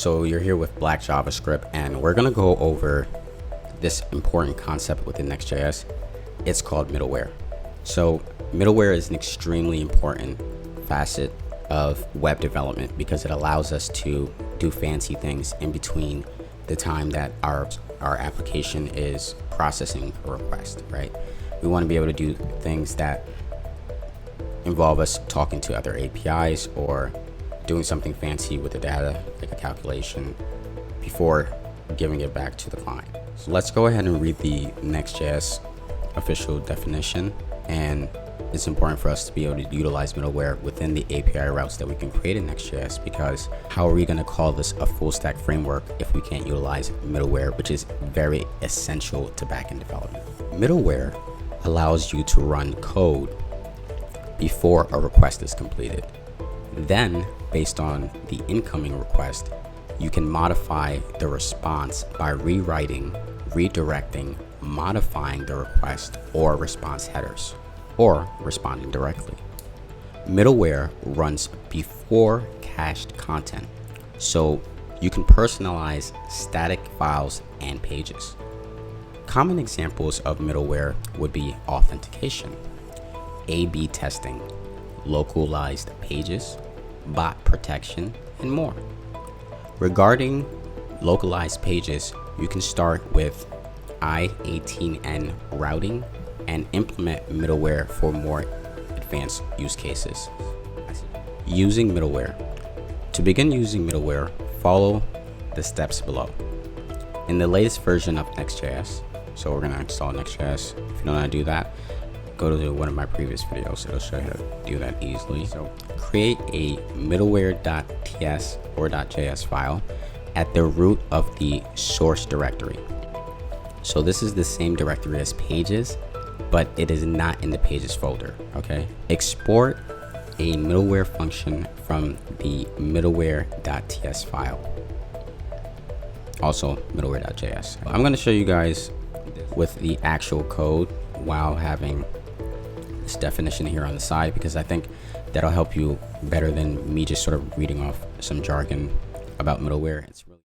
So you're here with Black JavaScript, and we're gonna go over this important concept within Next.js. It's called middleware. So middleware is an extremely important facet of web development because it allows us to do fancy things in between the time that our application is processing a request, right? We want to be able to do things that involve us talking to other APIs or doing something fancy with the data, like a calculation, before giving it back to the client. So let's go ahead and read the Next.js official definition. And it's important for us to be able to utilize middleware within the API routes that we can create in Next.js, because how are we going to call this a full stack framework if we can't utilize middleware, which is very essential to backend development? Middleware allows you to run code before a request is completed. Then, based on the incoming request, you can modify the response by rewriting, redirecting, modifying the request or response headers, or responding directly. Middleware runs before cached content, so you can personalize static files and pages. Common examples of middleware would be authentication, A/B testing, localized pages, bot protection, and more. Regarding localized pages, you can start with I18N routing and implement middleware for more advanced use cases. Using middleware. To begin using middleware, follow the steps below. In the latest version of Next.js, so we're going to install Next.js. If you don't know how to do that, go to one of my previous videos. It'll show you how to do that easily. So create a middleware.ts or .js file at the root of the source directory. So this is the same directory as pages, but it is not in the pages folder. Okay. Export a middleware function from the middleware.ts file. Also middleware.js. I'm going to show you guys with the actual code while having this definition here on the side, because I think that'll help you better than me just sort of reading off some jargon about middleware. It's really